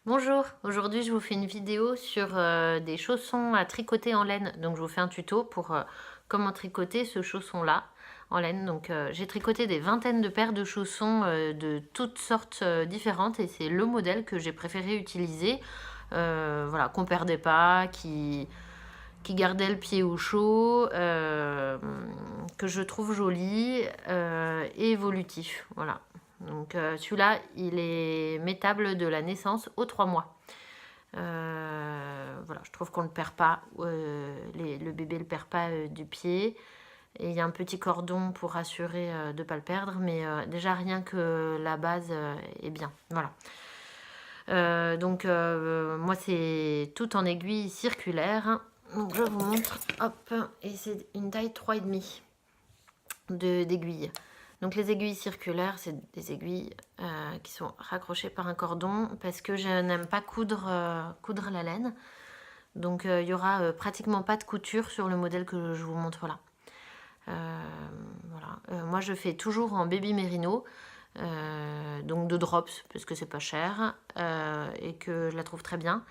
Bonjour, aujourd'hui je vous fais une vidéo sur des chaussons à tricoter en laine. Donc je vous fais un tuto pour comment tricoter ce chausson-là en laine. Donc j'ai tricoté des vingtaines de paires de chaussons de toutes sortes différentes et c'est le modèle que j'ai préféré utiliser. Voilà, qu'on perdait pas, qui gardait le pied au chaud, que je trouve joli et évolutif. Voilà. Donc celui-là, il est métable de la naissance aux 3 mois. Voilà, je trouve qu'on ne le perd pas, le bébé ne le perd pas du pied. Et il y a un petit cordon pour assurer de ne pas le perdre, mais déjà rien que la base est bien. Voilà. Donc moi c'est tout en aiguille circulaire. Donc je vous montre, hop, et c'est une taille 3,5 d'aiguilles. Donc les aiguilles circulaires, c'est des aiguilles qui sont raccrochées par un cordon parce que je n'aime pas coudre la laine. Donc il y aura pratiquement pas de couture sur le modèle que je vous montre là. Voilà. Moi je fais toujours en baby mérino, donc de drops parce que c'est pas cher et que je la trouve très bien.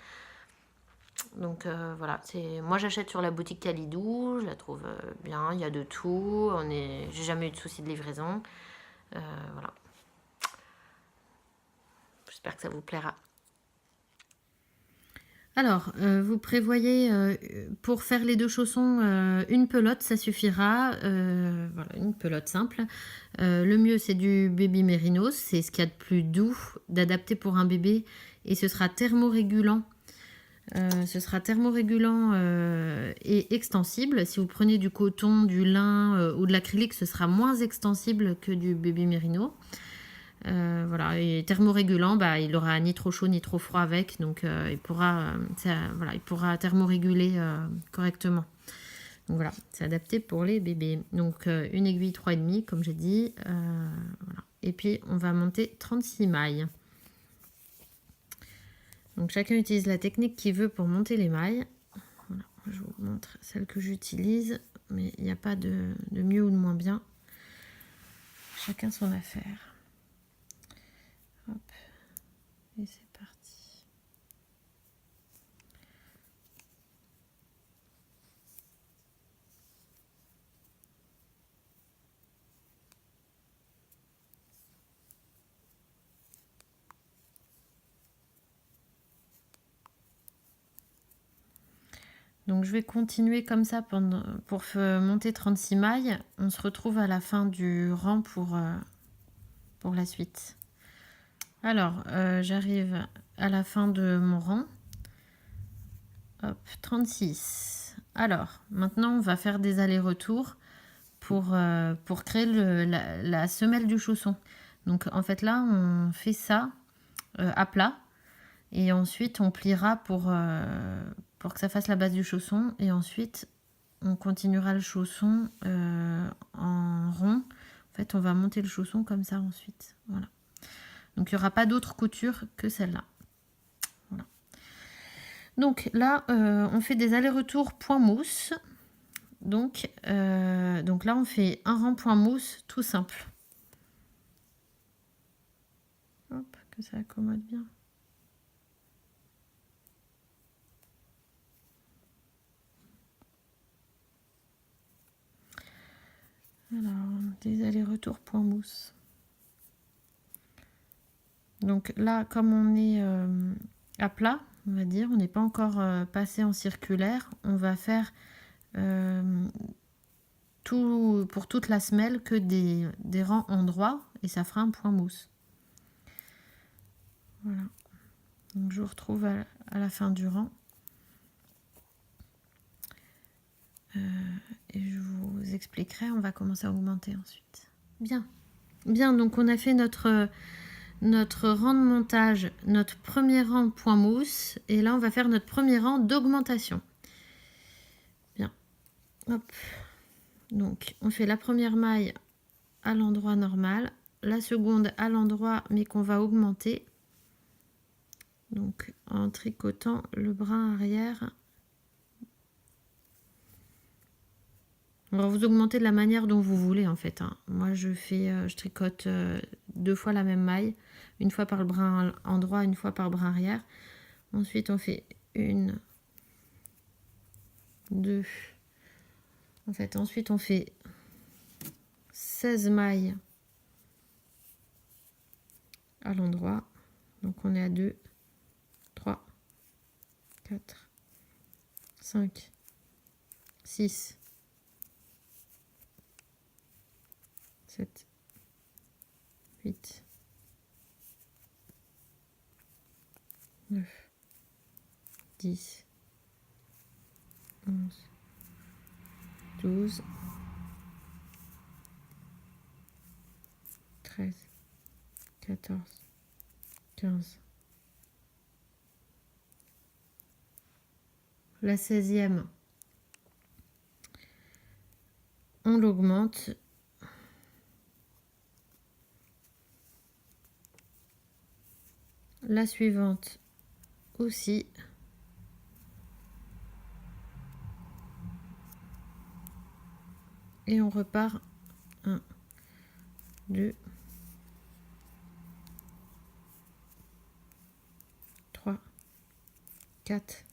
Donc voilà, moi j'achète sur la boutique Kalidou, je la trouve bien, il y a de tout, j'ai jamais eu de souci de livraison. Voilà. J'espère que ça vous plaira. Alors, vous prévoyez pour faire les deux chaussons une pelote, ça suffira. Voilà, une pelote simple. Le mieux, c'est du baby mérinos, c'est ce qu'il y a de plus doux, d'adapter pour un bébé, et ce sera thermorégulant. Et extensible. Si vous prenez du coton, du lin ou de l'acrylique, ce sera moins extensible que du baby mérino. Voilà, et thermorégulant, bah, il aura ni trop chaud ni trop froid avec, donc il pourra thermoréguler correctement. Donc voilà, c'est adapté pour les bébés. Donc une aiguille 3,5 comme j'ai dit. Voilà. Et puis on va monter 36 mailles. Donc chacun utilise la technique qu'il veut pour monter les mailles. Voilà, je vous montre celle que j'utilise, mais il n'y a pas de mieux ou de moins bien. Chacun son affaire. Hop, et c'est parti. Donc je vais continuer comme ça pour monter 36 mailles. On se retrouve à la fin du rang pour la suite. Alors j'arrive à la fin de mon rang. Hop, 36. Alors maintenant on va faire des allers-retours pour créer la semelle du chausson. Donc en fait là on fait ça à plat. Et ensuite, on pliera pour que ça fasse la base du chausson. Et ensuite, on continuera le chausson en rond. En fait, on va monter le chausson comme ça ensuite. Voilà. Donc, il n'y aura pas d'autre couture que celle-là. Voilà. Donc là, on fait des allers-retours point mousse. Donc là, on fait un rang point mousse tout simple. Hop, que ça accommode bien. Alors, des allers-retours point mousse. Donc là, comme on est à plat, on va dire, on n'est pas encore passé en circulaire, on va faire pour toute la semelle que des rangs en droit et ça fera un point mousse. Voilà. Donc je vous retrouve à la fin du rang. Et je vous expliquerai, on va commencer à augmenter ensuite. Bien. Bien, donc on a fait notre rang de montage, notre premier rang point mousse, et là on va faire notre premier rang d'augmentation. Bien. Hop. Donc on fait la première maille à l'endroit normal, la seconde à l'endroit mais qu'on va augmenter. Donc en tricotant le brin arrière. Alors vous augmentez de la manière dont vous voulez en fait. Moi je tricote 2 fois la même maille une fois par le brin en droit, une fois par brin arrière. Ensuite, on fait 1, 2. En fait, ensuite, on fait 16 mailles à l'endroit. Donc, on est à 2, 3, 4, 5, 6, 7, 8, 9, 10, 11, 12, 13, 14, 15. La 16e, on l'augmente. La suivante aussi. Et on repart 1, 2, 3, 4,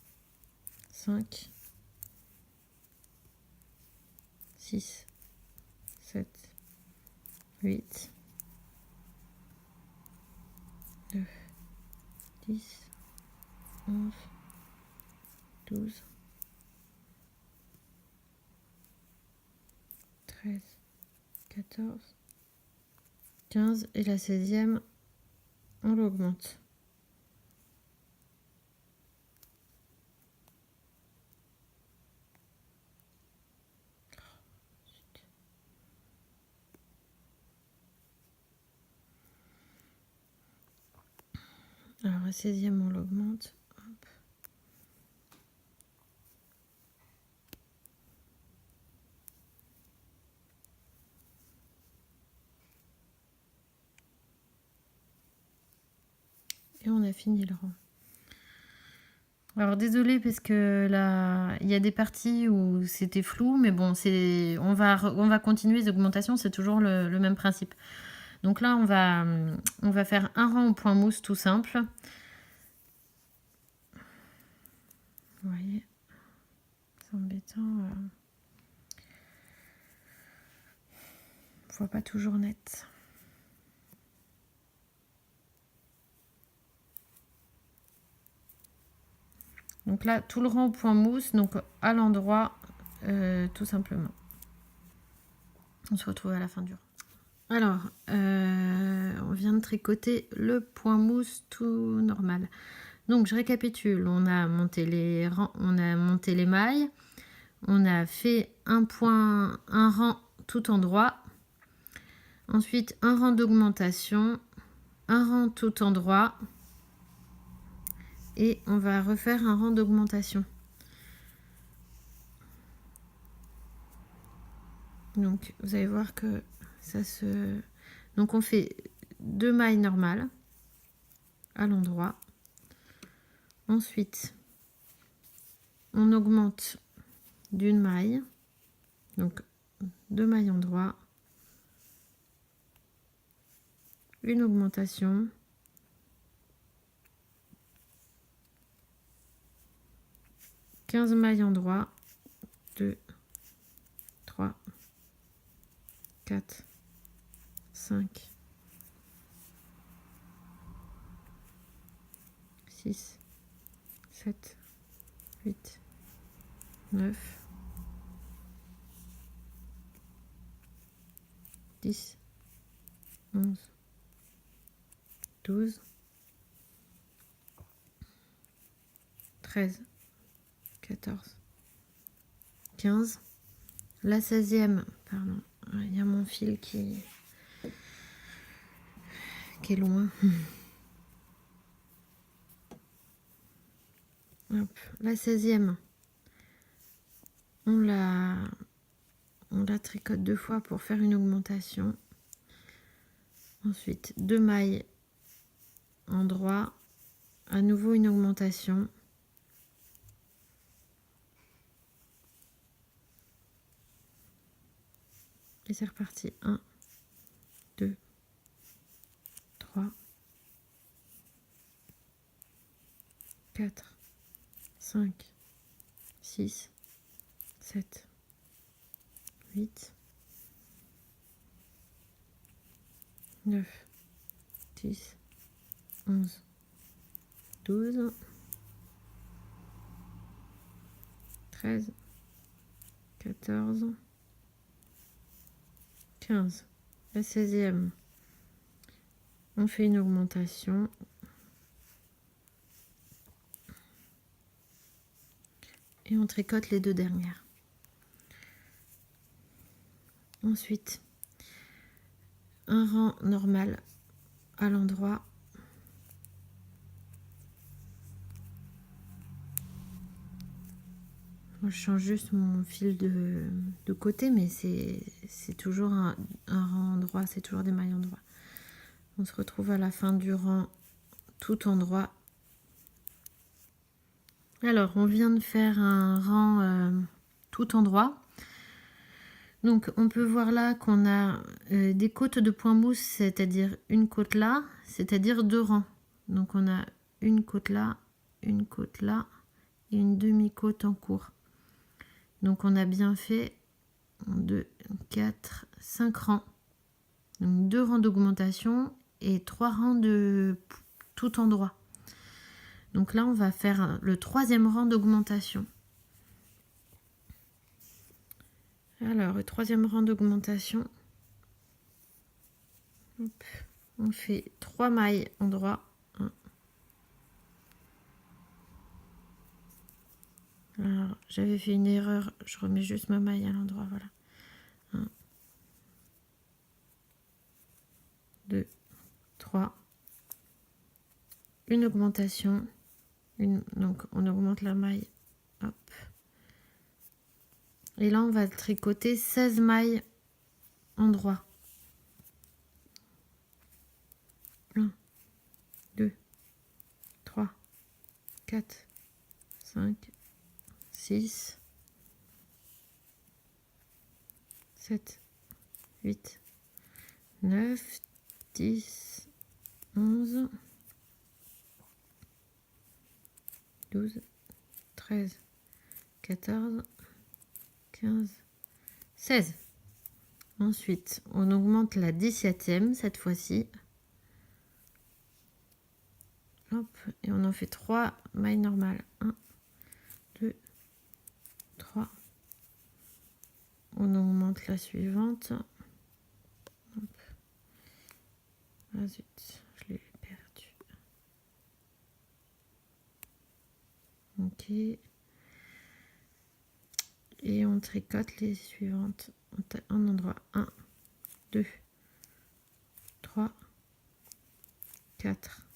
5, 6, 7, 8, 9, 10, 11, 12, 13, 14, 15 et la 16e, on l'augmente. Alors la 16e, on l'augmente. Et on a fini le rang. Alors désolé parce que là, il y a des parties où c'était flou, mais bon, on va continuer les augmentations, c'est toujours le même principe. Donc là, on va faire un rang au point mousse tout simple. Vous voyez, c'est embêtant. On voit pas toujours net. Donc là, tout le rang au point mousse, donc à l'endroit, tout simplement. On se retrouve à la fin du rang. Alors, on vient de tricoter le point mousse tout normal. Donc, je récapitule. On a monté les rangs, on a monté les mailles, on a fait un rang tout en droit. Ensuite, un rang d'augmentation, un rang tout en droit. Et on va refaire un rang d'augmentation. Donc, vous allez voir que ça se... Donc, on fait 2 mailles normales à l'endroit. Ensuite, on augmente d'une maille. Donc, 2 mailles en droit. Une augmentation. « 15 mailles en droit. 2, 3, 4, 5, 6, 7, 8, 9, 10, 11, 12, 13, 14, 15. La 16e, pardon, il y a mon fil qui est loin. Hop, la 16e, on la tricote 2 fois pour faire une augmentation. Ensuite, 2 mailles en droit, à nouveau une augmentation. Et c'est reparti. 1, 2, 3, 4, 5, 6, 7, 8, 9, 10, 11, 12, 13, 14, 15. La 16e, on fait une augmentation. Et on tricote les deux dernières. Ensuite, un rang normal à l'endroit. Je change juste mon fil de côté, mais c'est toujours un rang endroit, c'est toujours des mailles endroit. On se retrouve à la fin du rang tout endroit. Alors, on vient de faire un rang tout endroit. Donc, on peut voir là qu'on a des côtes de point mousse, c'est-à-dire une côte là, c'est-à-dire deux rangs. Donc, on a une côte là et une demi-côte en cours. Donc, on a bien fait 2, 4, 5 rangs. Donc, 2 rangs d'augmentation et 3 rangs de tout endroit. Donc là, on va faire le 3e rang d'augmentation. Alors, le 3e rang d'augmentation, on fait 3 mailles endroit. 1. Alors, j'avais fait une erreur, je remets juste ma maille à l'endroit, voilà. 1, 2, 3. Une augmentation. Donc, on augmente la maille. Hop. Et là, on va tricoter 16 mailles endroit. 1, 2, 3, 4, 5, 6, 7, 8, 9, 10, 11, 12, 13, 14, 15, 16. Ensuite, on augmente la 17e cette fois-ci. Hop, et on en fait 3 mailles normales. 1, 2, 3. On augmente la suivante. Hop. Ah zut, je l'ai perdu. Ok. Et on tricote les suivantes en endroit. 1, 2, 3, 4,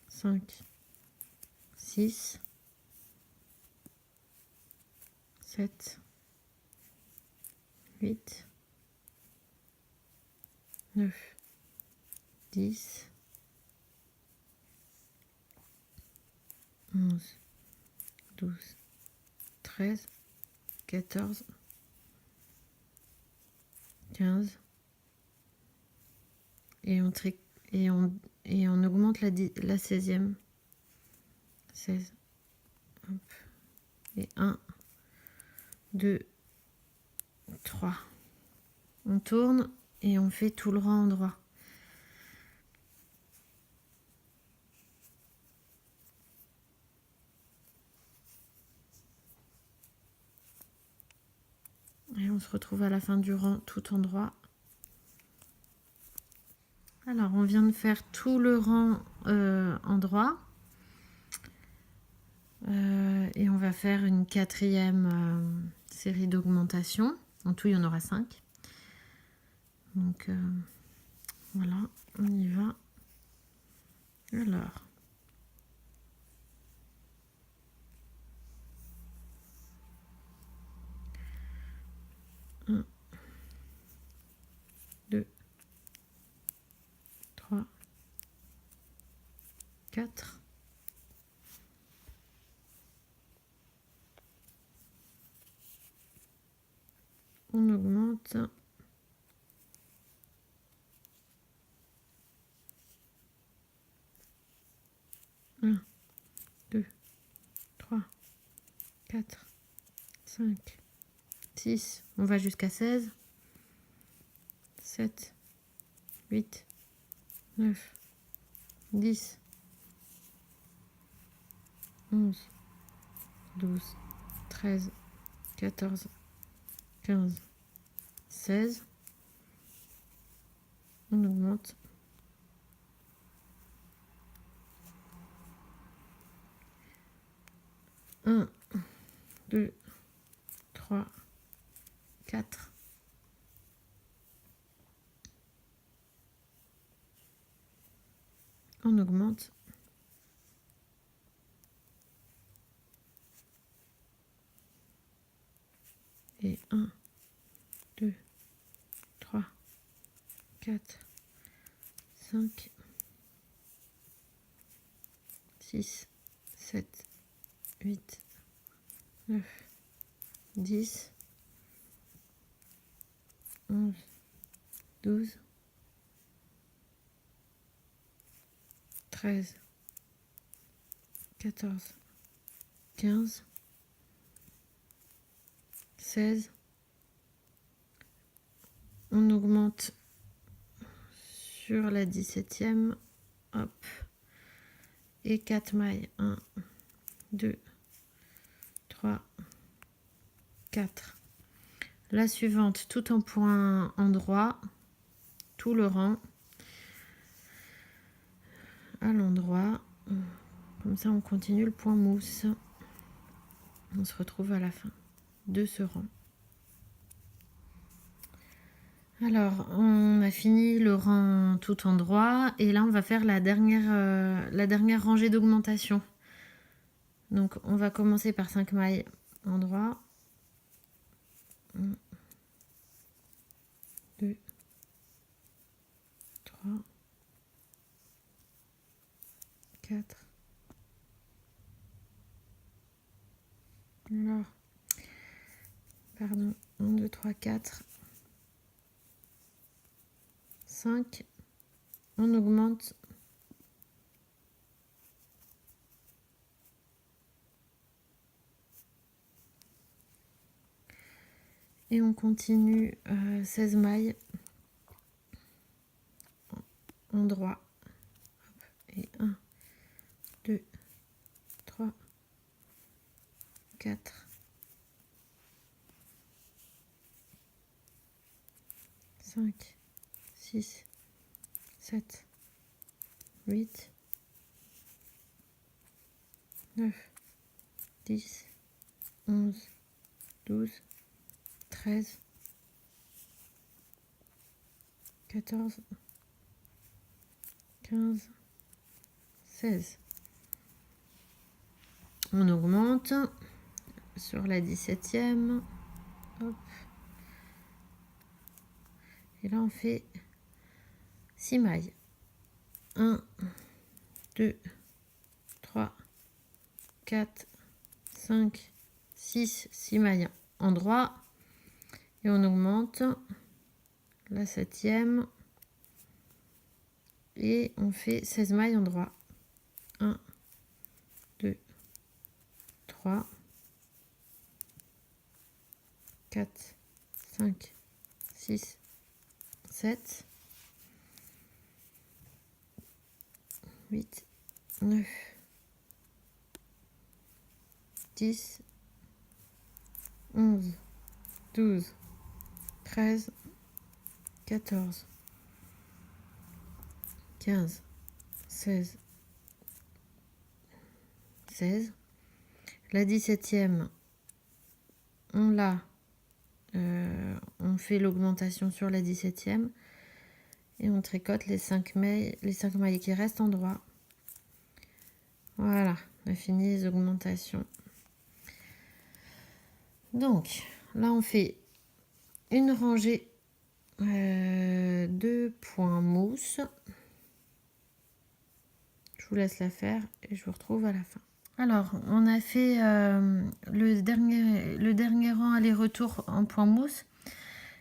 5, 6, 7, 8, 9, 10, 11, 12, 13, 14, 15. Et on augmente la 16e. 16. Hop. Et 1, 2, 3. On tourne et on fait tout le rang endroit. Et on se retrouve à la fin du rang tout endroit. Alors, on vient de faire tout le rang endroit. Et on va faire une 4e série d'augmentation. En tout, il y en aura 5. Donc, voilà, on y va. Alors, un, 2, 3, 4. On augmente. 1, 2, 4, 5, 6, on va jusqu'à 16, 7, 8, 9, 10, 11, 12, 13, 14, 15, 16. On augmente. 1, 2, 3, 4. On augmente. Et 1, 2, 3, 4, 5, 6, 7, 8, 9, 10, 11, 12, 13, 14, 15, 16. On augmente sur la 17e. Hop. Et 4 mailles. 1, 2, 3, 4. La suivante, tout en point endroit, tout le rang à l'endroit. Comme ça, on continue le point mousse. On se retrouve à la fin de ce rang. Alors, on a fini le rang tout endroit et là, on va faire la dernière rangée d'augmentation. Donc, on va commencer par 5 mailles endroit. 1, 2, 3, 4. Alors, pardon, 1, 2, 3, 4, 5. On augmente. Et on continue 16 mailles endroit. Et 1, 2, 3, 4, 5, 6, 7, 8, 9, 10, 11, 12, 13, 14, 15, 16. On augmente sur la 17e. Hop. Et là, on fait 6 mailles. 1, 2, 3, 4, 5, 6, 6 mailles endroit. Et on augmente la 7e. Et on fait 16 mailles endroit. 1, 2, 3, 4, 5, 6, 7, 8, 9, 10, 11, 12, 13, 14, 15, 16, 16. La 17e, on l'a, on fait l'augmentation sur la 17e et on tricote les 5 mailles qui restent en droit. Voilà, on a fini les augmentations. Donc là, on fait une rangée de points mousse. Je vous laisse la faire et je vous retrouve à la fin. Alors, on a fait le dernier rang aller-retour en point mousse.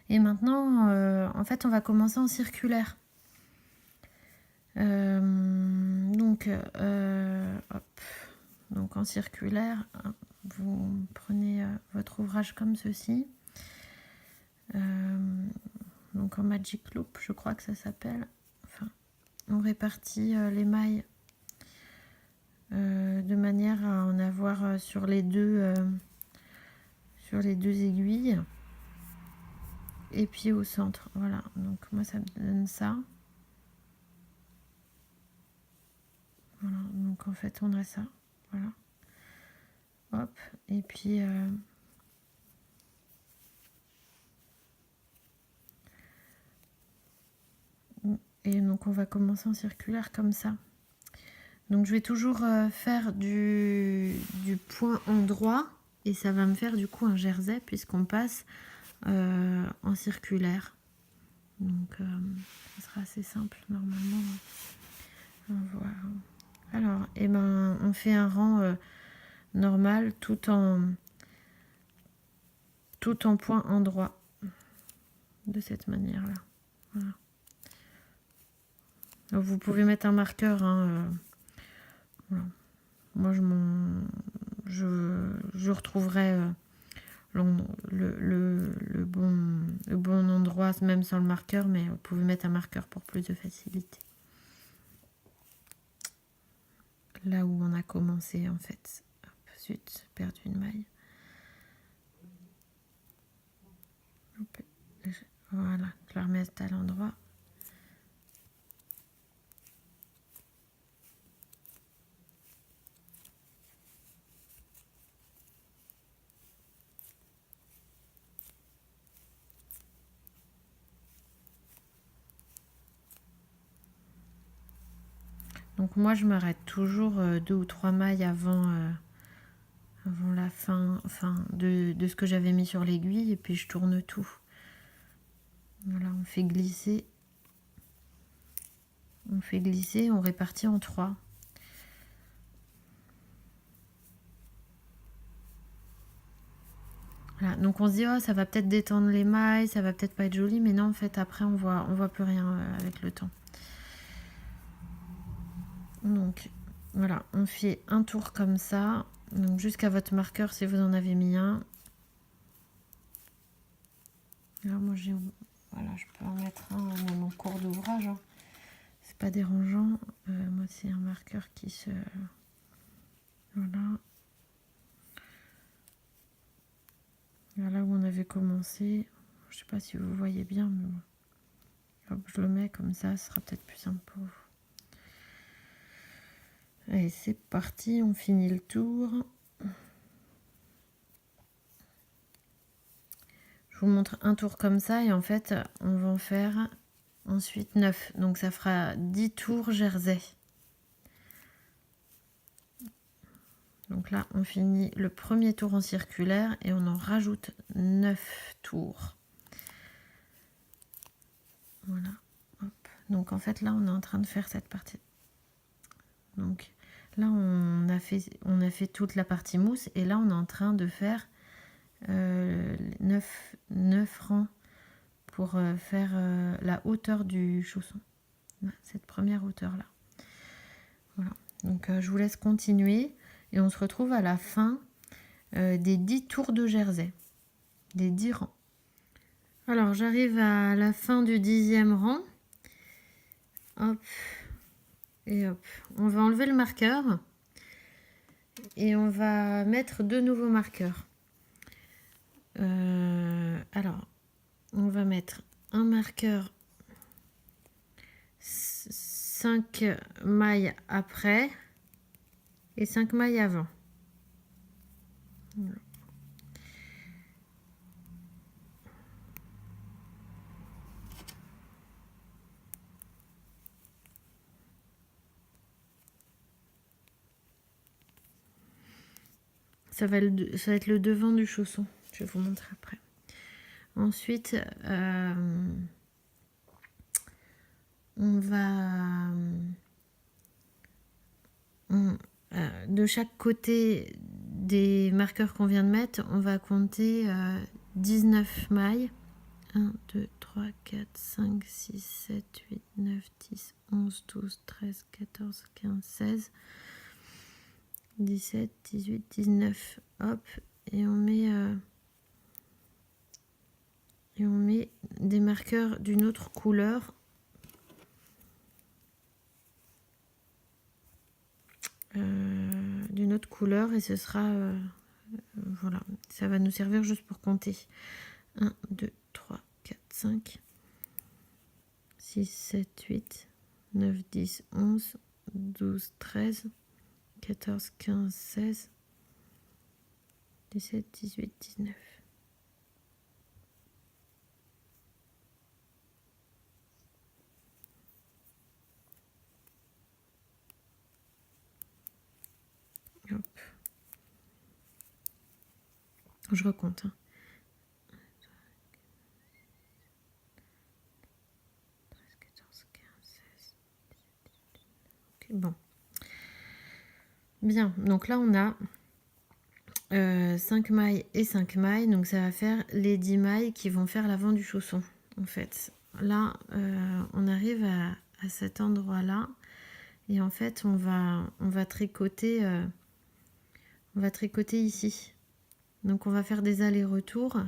Et maintenant, en fait, on va commencer en circulaire. Donc, hop. Donc en circulaire, 1, vous prenez votre ouvrage comme ceci. Donc en Magic Loop, je crois que ça s'appelle. Enfin, on répartit les mailles de manière à en avoir sur les deux aiguilles. Et puis au centre, voilà. Donc moi ça me donne ça. Voilà, donc en fait on a ça. Voilà. Hop, et puis donc on va commencer en circulaire comme ça. Donc je vais toujours faire du point endroit et ça va me faire du coup un jersey puisqu'on passe en circulaire. Donc ce sera assez simple normalement. Voilà. Alors, et ben on fait un rang normal tout en point endroit de cette manière là. Voilà. Donc, vous pouvez mettre un marqueur, hein, voilà. Moi je retrouverai le bon endroit même sans le marqueur, mais vous pouvez mettre un marqueur pour plus de facilité. Là où on a commencé en fait. Hop, zut, perdu une maille. Hop, voilà, je la remets à l'endroit. Donc moi je m'arrête toujours 2 ou 3 mailles avant la fin, de ce que j'avais mis sur l'aiguille, et puis je tourne tout. Voilà, on fait glisser, on répartit en 3. Voilà, donc on se dit oh ça va peut-être détendre les mailles, ça va peut-être pas être joli, mais non en fait après on voit plus rien avec le temps. Donc voilà, on fait un tour comme ça, donc jusqu'à votre marqueur si vous en avez mis un. Là moi voilà, je peux en mettre un dans mon cours d'ouvrage, hein. C'est pas dérangeant. Moi c'est un marqueur qui se... Voilà. Là où on avait commencé, je sais pas si vous voyez bien, mais bon. Hop, je le mets comme ça, ce sera peut-être plus simple pour vous. Allez, c'est parti, on finit le tour. Je vous montre un tour comme ça et en fait, on va en faire ensuite 9. Donc ça fera 10 tours jersey. Donc là, on finit le premier tour en circulaire et on en rajoute 9 tours. Voilà. Hop. Donc en fait, là, on est en train de faire cette partie. Donc là, on a fait toute la partie mousse et là, on est en train de faire 9 rangs pour faire la hauteur du chausson. Cette première hauteur-là. Voilà. Donc je vous laisse continuer et on se retrouve à la fin des 10 tours de jersey, des 10 rangs. Alors j'arrive à la fin du 10e rang. Hop. Et hop. On va enlever le marqueur et on va mettre 2 nouveaux marqueurs. Alors, on va mettre un marqueur 5 mailles après et 5 mailles avant. Voilà. Ça va être le devant du chausson. Je vais vous montrer après. Ensuite, on va... de chaque côté des marqueurs qu'on vient de mettre, on va compter 19 mailles. 1, 2, 3, 4, 5, 6, 7, 8, 9, 10, 11, 12, 13, 14, 15, 16, 17, 18, 19. Hop, et on met des marqueurs d'une autre couleur. Et ce sera voilà, ça va nous servir juste pour compter. 1, 2, 3, 4, 5, 6, 7, 8, 9, 10, 11, 12, 13, 14, 15, 16, 17, 18, 19. Hop. Je recompte. 13, 14, 15, 16. Ok, bon. Bien, donc là on a 5 mailles et 5 mailles, donc ça va faire les 10 mailles qui vont faire l'avant du chausson en fait. Là on arrive à cet endroit là et en fait on va tricoter ici. Donc on va faire des allers-retours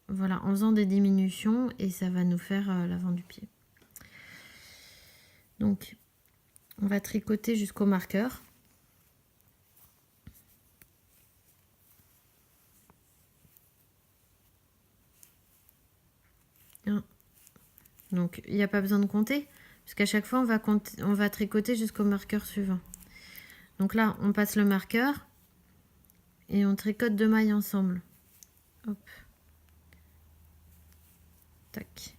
voilà, en faisant des diminutions et ça va nous faire l'avant du pied. Donc on va tricoter jusqu'au marqueur. Donc il n'y a pas besoin de compter, puisqu'à chaque fois on va tricoter jusqu'au marqueur suivant. Donc là on passe le marqueur et on tricote 2 mailles ensemble. Hop. Tac.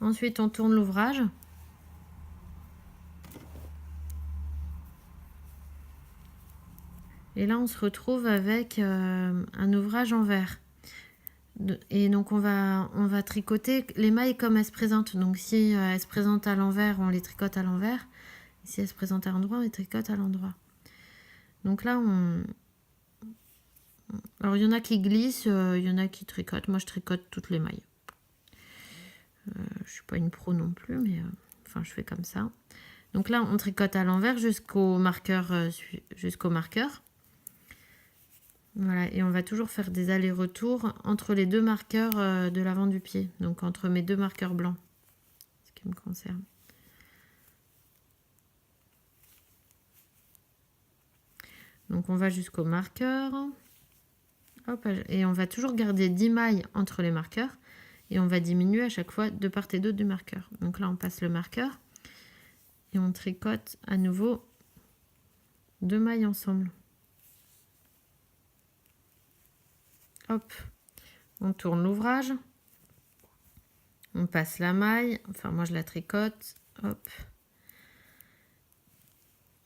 Ensuite on tourne l'ouvrage. Et là on se retrouve avec un ouvrage en vert. Et donc on va tricoter les mailles comme elles se présentent. Donc si elles se présentent à l'envers, on les tricote à l'envers. Si elles se présentent à l'endroit, on les tricote à l'endroit. Donc là alors il y en a qui glissent, il y en a qui tricotent. Moi je tricote toutes les mailles. Je suis pas une pro non plus, mais enfin je fais comme ça. Donc là on tricote à l'envers jusqu'au marqueur, Voilà, et on va toujours faire des allers-retours entre les deux marqueurs de l'avant du pied, donc entre mes deux marqueurs blancs, ce qui me concerne. Donc on va jusqu'au marqueur. Hop, et on va toujours garder 10 mailles entre les marqueurs et on va diminuer à chaque fois de part et d'autre du marqueur. Donc là on passe le marqueur et on tricote à nouveau 2 mailles ensemble. Hop, on tourne l'ouvrage, on passe la maille, enfin moi je la tricote, hop,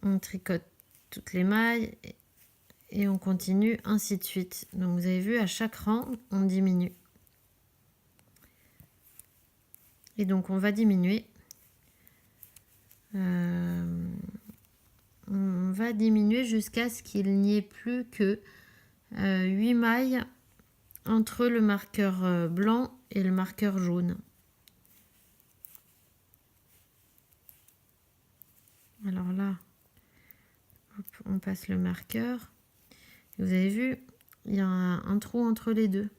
on tricote toutes les mailles et on continue ainsi de suite. Donc vous avez vu, à chaque rang on diminue. Et donc on va diminuer. On va diminuer jusqu'à ce qu'il n'y ait plus que 8 mailles entre le marqueur blanc et le marqueur jaune. Alors là, hop, on passe le marqueur. Et vous avez vu, il y a un trou entre les deux.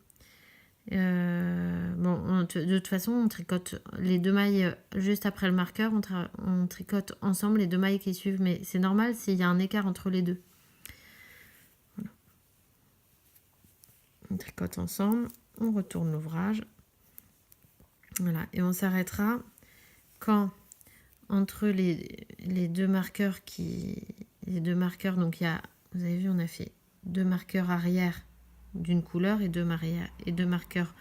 Bon, de toute façon, on tricote les 2 mailles juste après le marqueur. On tricote ensemble les 2 mailles qui suivent, mais c'est normal s'il y a un écart entre les deux. Voilà. On tricote ensemble, on retourne l'ouvrage. Voilà, et on s'arrêtera quand entre les deux marqueurs donc il y a, vous avez vu, on a fait 2 marqueurs arrière d'une couleur et 2 marqueurs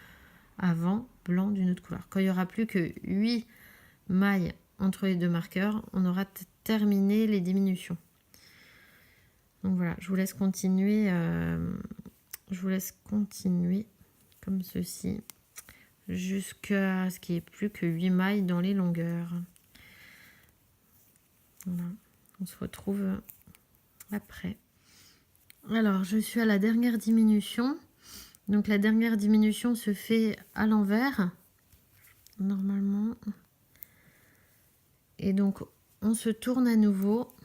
avant blanc d'une autre couleur. Quand il n'y aura plus que 8 mailles entre les 2 marqueurs, on aura terminé les diminutions. Donc voilà, je vous laisse continuer comme ceci jusqu'à ce qu'il n'y ait plus que 8 mailles dans les longueurs. Voilà, on se retrouve après. Alors, je suis à la dernière diminution. Donc, la dernière diminution se fait à l'envers, normalement. Et donc, on se tourne à nouveau.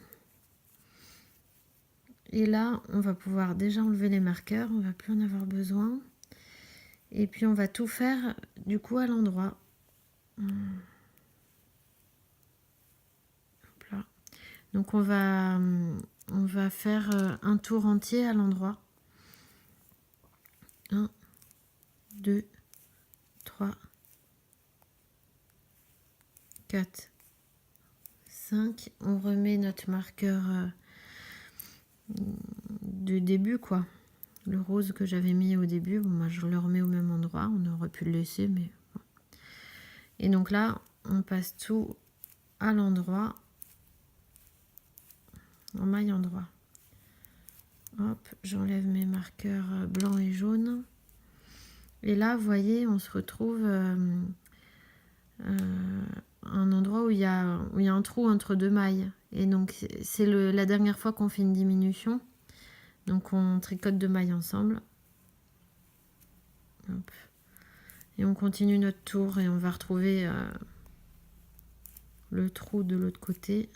Et là, on va pouvoir déjà enlever les marqueurs, on va plus en avoir besoin. Et puis on va tout faire du coup à l'endroit. Hop là. Donc on va faire un tour entier à l'endroit. 1, 2, 3, 4, 5. On remet notre marqueur du début, quoi. Le rose que j'avais mis au début, bon, moi je le remets au même endroit. On aurait pu le laisser, mais bon. Et donc là, on passe tout à l'endroit, en maille endroit. Hop, j'enlève mes marqueurs blancs et jaunes. Et là, vous voyez, on se retrouve un endroit où il y a un trou entre deux mailles. Et donc, c'est la dernière fois qu'on fait une diminution. Donc, on tricote deux mailles ensemble. Hop. Et on continue notre tour et on va retrouver le trou de l'autre côté.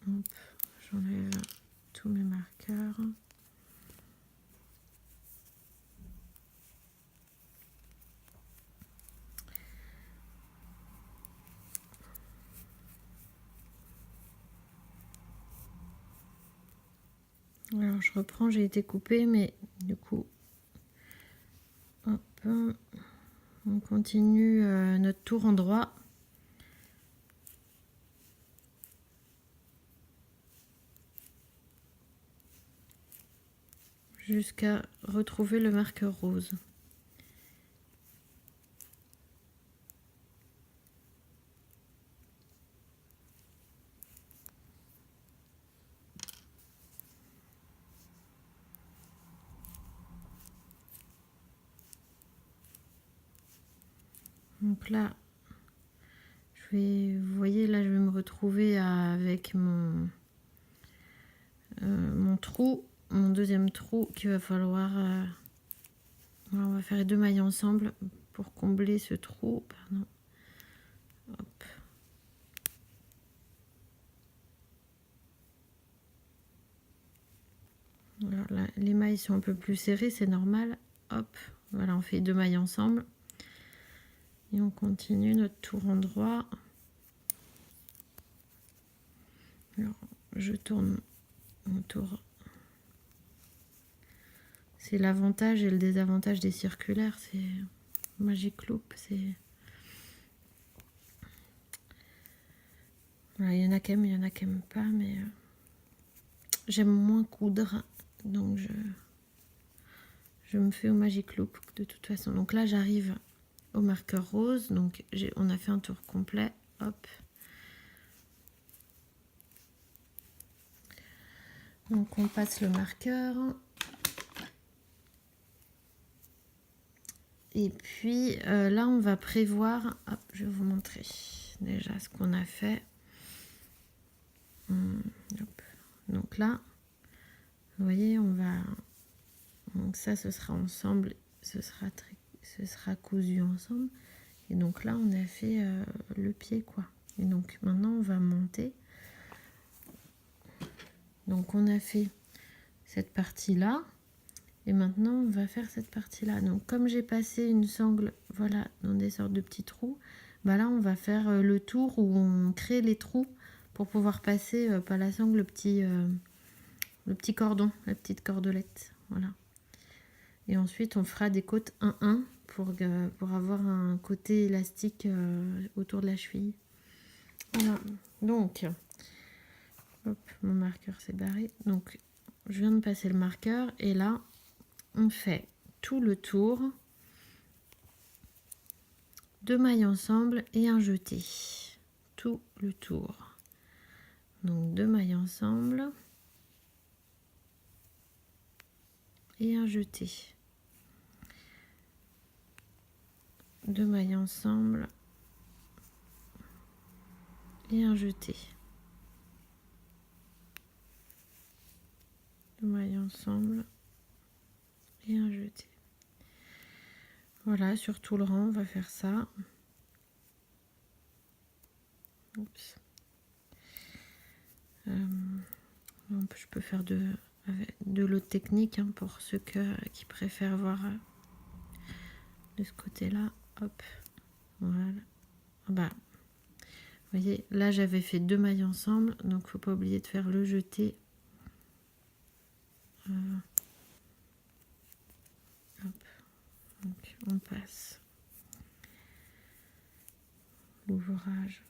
Hop, j'enlève tous mes marqueurs. Alors je reprends, j'ai été coupée, mais du coup, hop, on continue notre tour en droit. Jusqu'à retrouver le marqueur rose. Donc là, vous voyez, là je vais me retrouver avec mon trou, mon deuxième trou qu'il va falloir... on va faire les deux mailles ensemble pour combler ce trou. Pardon. Hop. Alors là, les mailles sont un peu plus serrées, c'est normal. Hop, voilà, on fait deux mailles ensemble. Et on continue notre tour en droit. Alors, je tourne mon tour. C'est l'avantage et le désavantage des circulaires, c'est Magic Loop, c'est... Voilà, il y en a qui aiment, il y en a qui n'aiment pas, mais j'aime moins coudre, donc je me fais au Magic Loop de toute façon. Donc là, j'arrive au marqueur rose, donc on a fait un tour complet, hop. Donc on passe le marqueur. Et puis là, on va prévoir, hop, je vais vous montrer déjà ce qu'on a fait. Hop. Donc là, vous voyez, on va... Donc ça, ce sera ensemble, ce sera cousu ensemble. Et donc là, on a fait le pied, quoi. Et donc maintenant, on va monter. Donc on a fait cette partie-là. Et maintenant, on va faire cette partie-là. Donc comme j'ai passé une sangle, voilà, dans des sortes de petits trous, bah là, on va faire le tour où on crée les trous pour pouvoir passer par la sangle le petit cordon, la petite cordelette. Voilà. Et ensuite, on fera des côtes 1-1 pour avoir un côté élastique autour de la cheville. Voilà. Donc, hop, mon marqueur s'est barré. Donc, je viens de passer le marqueur. Et là, on fait tout le tour. Deux mailles ensemble et un jeté. Tout le tour. Donc, deux mailles ensemble. Et un jeté. Deux mailles ensemble et un jeté. Deux mailles ensemble et un jeté. Voilà, sur tout le rang, on va faire ça. Oups. Je peux faire de l'autre technique hein, pour ceux qui préfèrent voir de ce côté-là. Hop, voilà. Bah, vous voyez, là j'avais fait 2 mailles ensemble, donc faut pas oublier de faire le jeté. Hop, donc on passe l'ouvrage.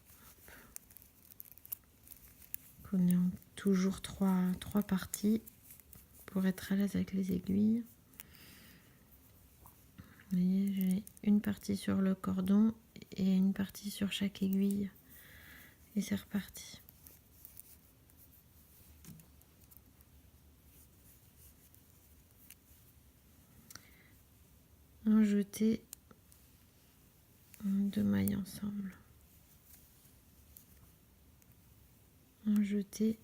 On est en toujours trois parties pour être à l'aise avec les aiguilles. Vous voyez, j'ai une partie sur le cordon et une partie sur chaque aiguille. Et c'est reparti. Un jeté, 2 mailles ensemble. Un jeté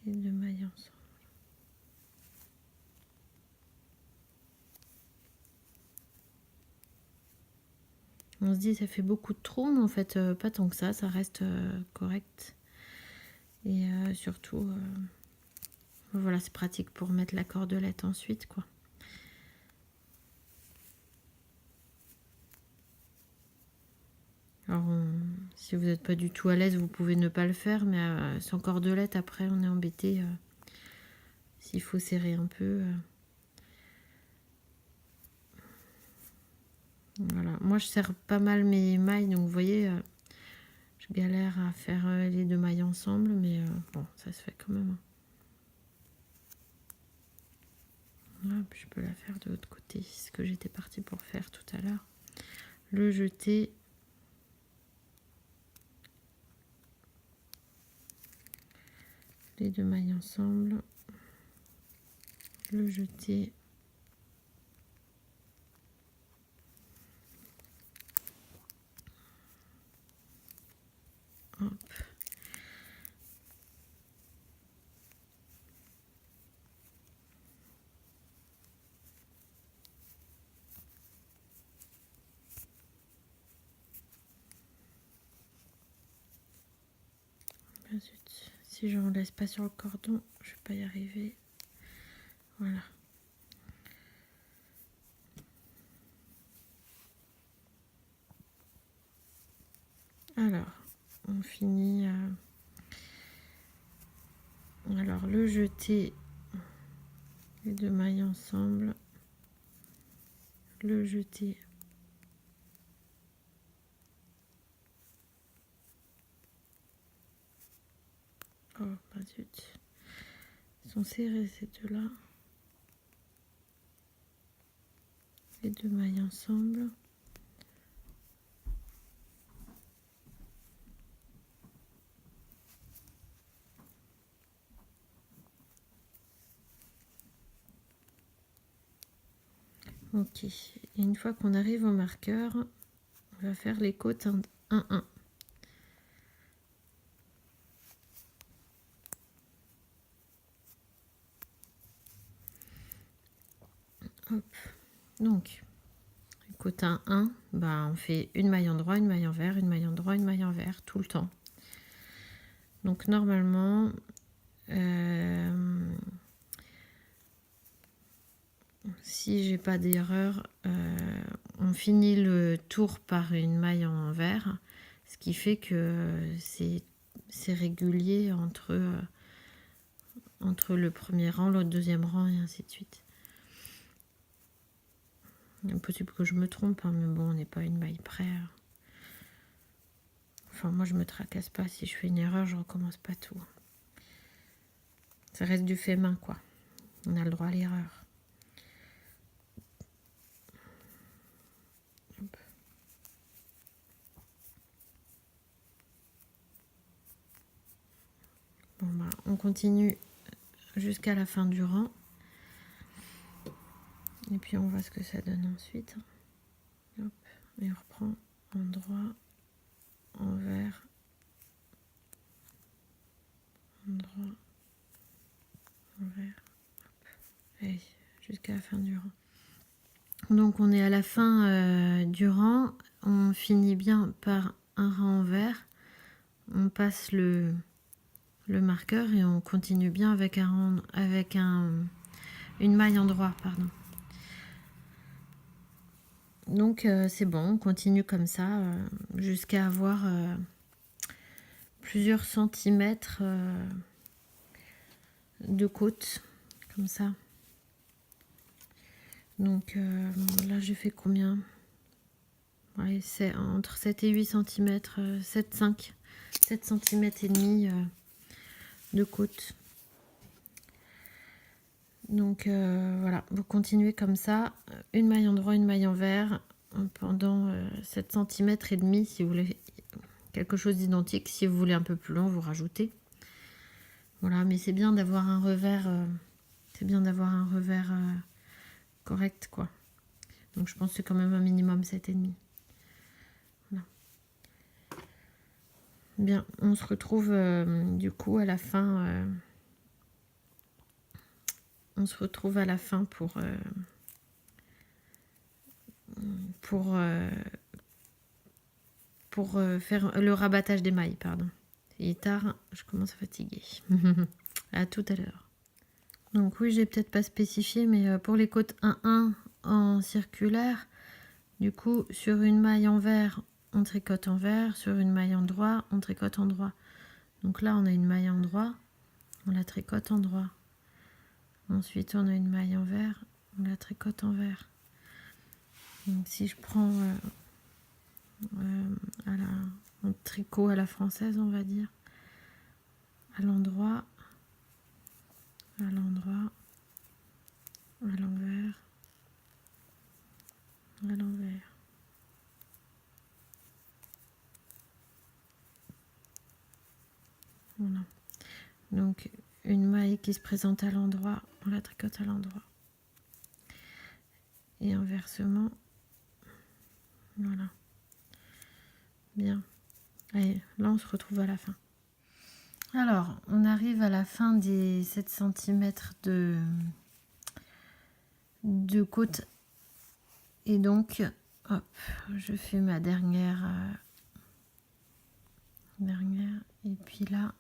et 2 mailles ensemble. On se dit ça fait beaucoup de trous, mais en fait pas tant que ça reste correct. Et surtout, voilà, c'est pratique pour mettre la cordelette ensuite, quoi. Alors, si vous n'êtes pas du tout à l'aise, vous pouvez ne pas le faire, mais sans cordelette, après, on est embêté. S'il faut serrer un peu. Voilà. Moi, je serre pas mal mes mailles, donc vous voyez, je galère à faire les 2 mailles ensemble, mais bon, ça se fait quand même. Voilà, puis je peux la faire de l'autre côté, ce que j'étais partie pour faire tout à l'heure. Le jeter. Les 2 mailles ensemble. Le jeter. Hop. Ah, zut. Si je ne laisse pas sur le cordon, je ne vais pas y arriver. Voilà. Alors, on finit. Alors, le jeter, les 2 mailles ensemble. Le jeter. Oh, bah zut. Ils sont serrés ces deux-là. Les 2 mailles ensemble. Ok. Et une fois qu'on arrive au marqueur, on va faire les côtes 1-1. Hop. Donc, côte 1, bah, on fait une maille en droit, une maille envers, une maille en droit, une maille envers, tout le temps. Donc normalement, si j'ai pas d'erreur, on finit le tour par une maille envers, ce qui fait que c'est régulier entre le premier rang, le deuxième rang et ainsi de suite. Il est possible que je me trompe, hein, mais bon, on n'est pas une maille près. Enfin, moi, je me tracasse pas. Si je fais une erreur, je recommence pas tout. Ça reste du fait main, quoi. On a le droit à l'erreur. Bon, bah, on continue jusqu'à la fin du rang. Et puis, on voit ce que ça donne ensuite. Hop, et on reprend en droit, envers, en droit, envers. Allez, jusqu'à la fin du rang. Donc, on est à la fin du rang. On finit bien par un rang envers. On passe le le marqueur et on continue bien avec une maille endroit, pardon. Donc c'est bon, on continue comme ça jusqu'à avoir plusieurs centimètres de côte, comme ça. Donc là j'ai fait combien? Ouais, c'est entre 7 et 8 cm, 7 cm et demi de côte. Donc voilà, vous continuez comme ça, une maille endroit, une maille envers pendant 7 cm et demi si vous voulez quelque chose d'identique. Si vous voulez un peu plus long, vous rajoutez. Voilà, mais c'est bien d'avoir un revers correct quoi. Donc je pense que c'est quand même un minimum 7,5. Voilà. Bien, on se retrouve du coup à la fin. On se retrouve à la fin pour faire le rabattage des mailles, pardon. Il est tard, je commence à fatiguer. À tout à l'heure. Donc oui, j'ai peut-être pas spécifié, mais pour les côtes 1-1 en circulaire, du coup, sur une maille envers, on tricote envers, sur une maille endroit, on tricote endroit. Donc là, on a une maille endroit, on la tricote endroit. Ensuite, on a une maille envers, on la tricote envers. Donc si je prends un tricot à la française, on va dire, à l'endroit, à l'endroit, à l'envers, à l'envers. Voilà. Donc une maille qui se présente à l'endroit, on la tricote à l'endroit. Et inversement, voilà. Bien. Allez, là on se retrouve à la fin. Alors, on arrive à la fin des 7 cm de côte. Et donc, hop, je fais ma dernière. Et puis là,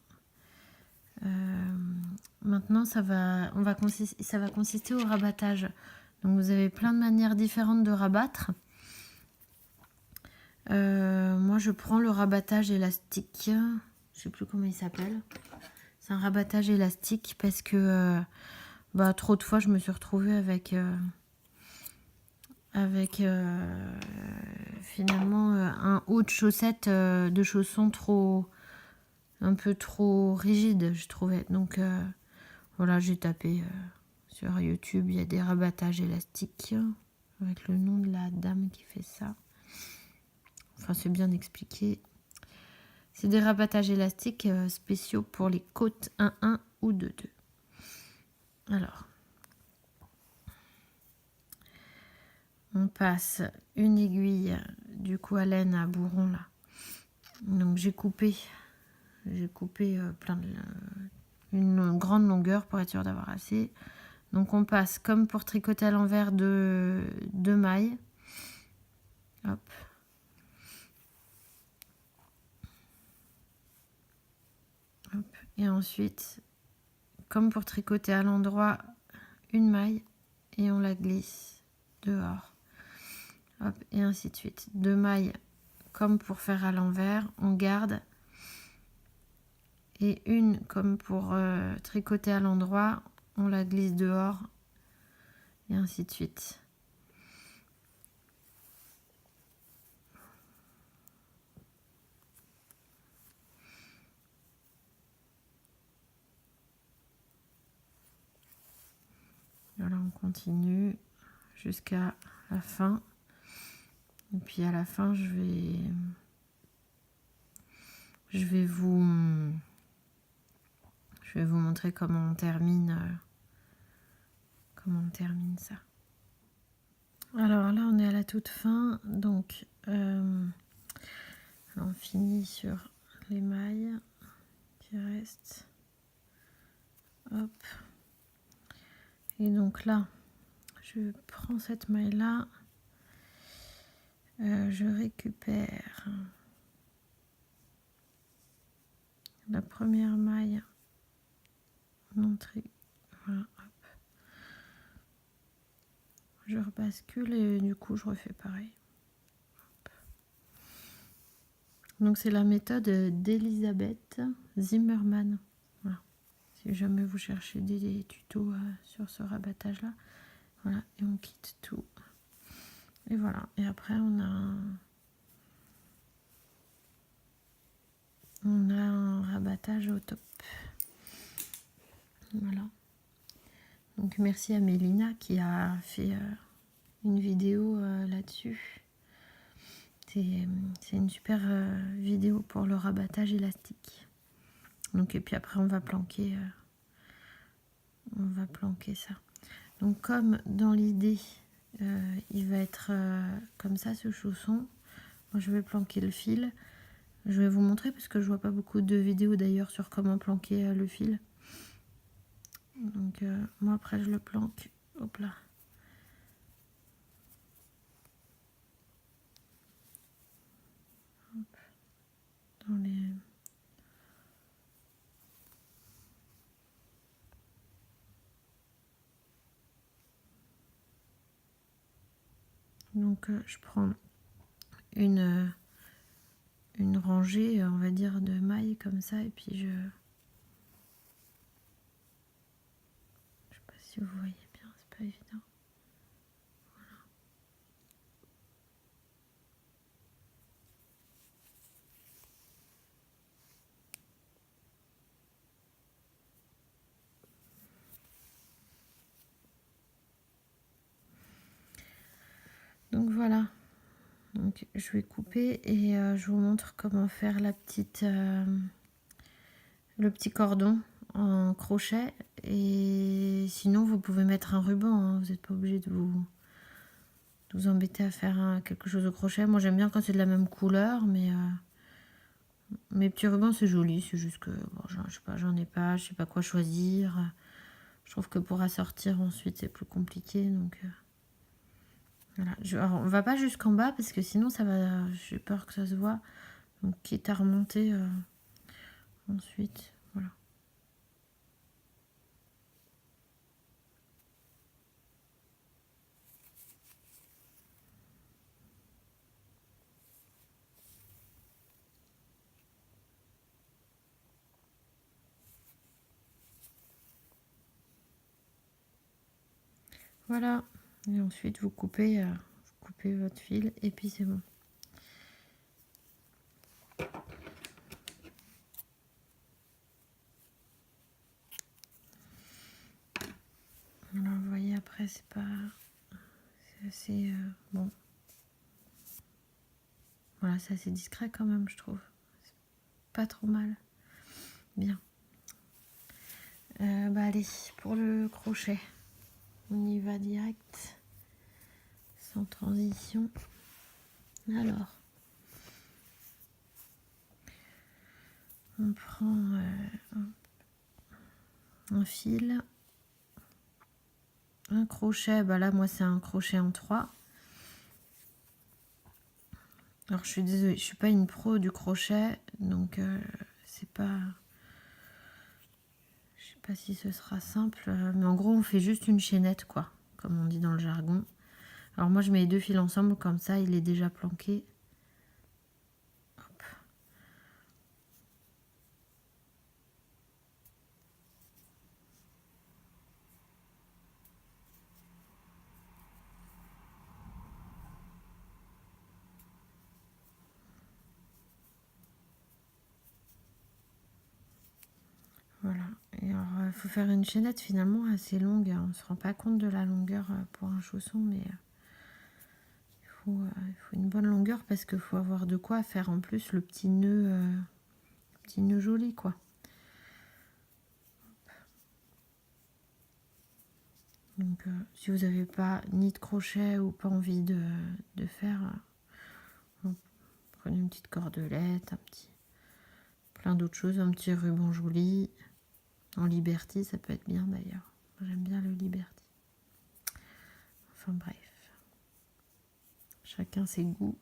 maintenant, ça va consister au rabattage. Donc, vous avez plein de manières différentes de rabattre. Moi, je prends le rabattage élastique. Je sais plus comment il s'appelle. C'est un rabattage élastique parce que trop de fois, je me suis retrouvée avec finalement un haut de chaussette, de chaussons un peu trop rigide, je trouvais. Donc voilà, j'ai tapé sur YouTube, il y a des rabattages élastiques avec le nom de la dame qui fait ça. Enfin, c'est bien expliqué. C'est des rabattages élastiques spéciaux pour les côtes 1-1 ou 2-2. Alors, on passe une aiguille du coup à laine à bourron là. Donc j'ai coupé une grande longueur pour être sûr d'avoir assez. Donc on passe comme pour tricoter à l'envers de 2 mailles. Hop. Hop. Et ensuite, comme pour tricoter à l'endroit, une maille et on la glisse dehors. Hop, et ainsi de suite. 2 mailles comme pour faire à l'envers, on garde. Et une comme pour tricoter à l'endroit, on la glisse dehors. Et ainsi de suite. Voilà, on continue jusqu'à la fin. Et puis à la fin, je vais vous montrer comment on termine ça. Alors là, on est à la toute fin. Donc, on finit sur les mailles qui restent. Hop. Et donc là, je prends cette maille-là. Je récupère la première maille montrer. Voilà, hop. Je rebascule et du coup je refais pareil. Hop. Donc c'est la méthode d'Elisabeth Zimmermann. Voilà. Si jamais vous cherchez des tutos sur ce rabattage là. Voilà, et on quitte tout. Et voilà, et après on a un rabattage au top. Voilà. Donc merci à Mélina qui a fait une vidéo là-dessus. C'est une super vidéo pour le rabattage élastique. Donc et puis après on va planquer ça. Donc comme dans l'idée il va être comme ça ce chausson, moi je vais planquer le fil. Je vais vous montrer parce que je vois pas beaucoup de vidéos d'ailleurs sur comment planquer le fil. Donc moi après je le planque, hop là. Hop, dans les... Donc je prends une rangée, on va dire, de mailles comme ça et puis je sais pas si vous voyez bien, c'est pas évident. Donc voilà. Donc je vais couper et je vous montre comment faire le petit cordon en crochet. Et sinon vous pouvez mettre un ruban, hein. Vous n'êtes pas obligé de vous embêter à faire quelque chose au crochet. Moi j'aime bien quand c'est de la même couleur, mais mes petits rubans c'est joli, c'est juste que bon, je sais pas, je sais pas quoi choisir. Je trouve que pour assortir ensuite c'est plus compliqué, donc voilà. Alors, on va pas jusqu'en bas parce que sinon ça va, j'ai peur que ça se voit. Donc quitte à remonter ensuite, voilà. Voilà. Et ensuite vous coupez votre fil et puis c'est bon. Alors vous voyez après c'est assez bon. Voilà, c'est assez discret quand même je trouve. C'est pas trop mal. Bien. Bah allez, pour le crochet, on y va direct, sans transition. Alors, on prend un fil, un crochet, bah là moi c'est un crochet en 3. Alors je suis désolée, je suis pas une pro du crochet, donc c'est pas... Je sais pas si ce sera simple, mais en gros on fait juste une chaînette quoi, comme on dit dans le jargon. Alors moi je mets les deux fils ensemble, comme ça il est déjà planqué. Hop. Voilà, et alors il faut faire une chaînette finalement assez longue, on ne se rend pas compte de la longueur pour un chausson, mais il faut une bonne longueur parce qu'il faut avoir de quoi faire en plus le petit nœud joli quoi. Donc si vous n'avez pas ni de crochet ou pas envie de faire, prenez une petite cordelette, plein d'autres choses, un petit ruban joli. En Liberty, ça peut être bien d'ailleurs. J'aime bien le Liberty. Enfin bref. Chacun ses goûts.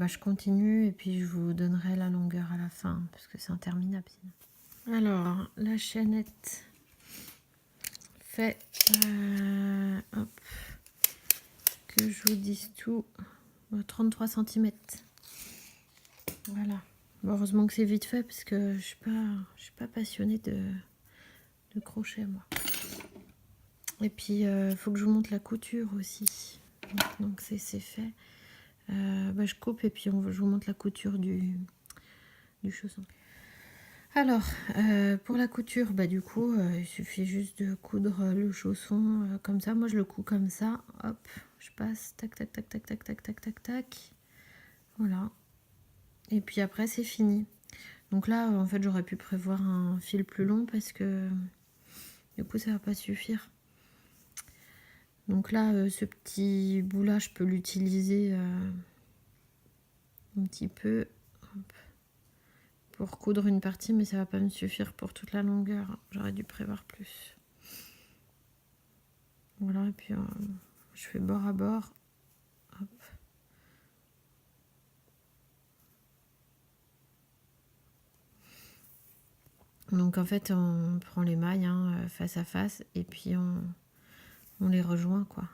je continue et puis je vous donnerai la longueur à la fin parce que c'est interminable sinon. Alors, la chaînette fait, hop, que je vous dise tout, 33 cm. Voilà. Bon, heureusement que c'est vite fait parce que je suis pas passionnée de crochet moi. Et puis faut que je vous montre la couture aussi. Donc c'est fait. Je coupe et puis je vous montre la couture du chausson. Alors pour la couture, du coup il suffit juste de coudre le chausson comme ça. Moi je le couds comme ça. Hop, je passe tac tac tac tac tac tac tac tac tac. Voilà. Et puis après c'est fini. Donc là en fait j'aurais pu prévoir un fil plus long parce que du coup ça va pas suffire. Donc là ce petit bout là je peux l'utiliser un petit peu. Hop, pour coudre une partie, mais ça va pas me suffire pour toute la longueur. J'aurais dû prévoir plus. Voilà, et puis je fais bord à bord. Hop. Donc en fait, on prend les mailles face à face et puis on les rejoint quoi.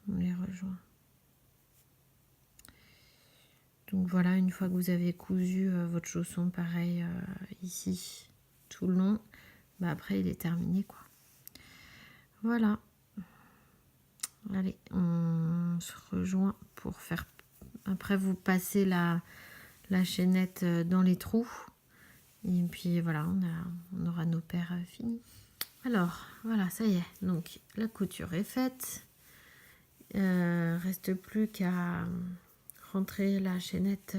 On les rejoint. Donc voilà, une fois que vous avez cousu votre chausson, pareil ici, tout le long, après il est terminé quoi. Voilà. Allez, on se rejoint pour faire... Après, vous passez la chaînette dans les trous. Et puis voilà, on aura nos paires finies. Alors, voilà, ça y est. Donc, la couture est faite. Reste plus qu'à rentrer la chaînette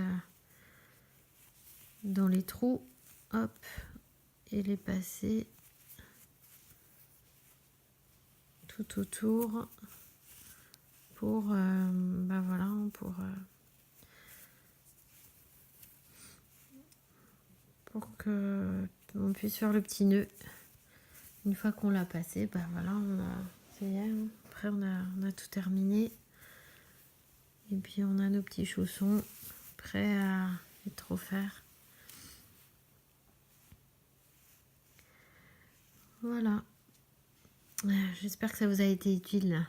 dans les trous. Hop, et les passer tout autour pour voilà, pour que on puisse faire le petit nœud. Une fois qu'on l'a passé, voilà, ça y est, après on a tout terminé. Et puis on a nos petits chaussons prêts à être offerts. Voilà. J'espère que ça vous a été utile.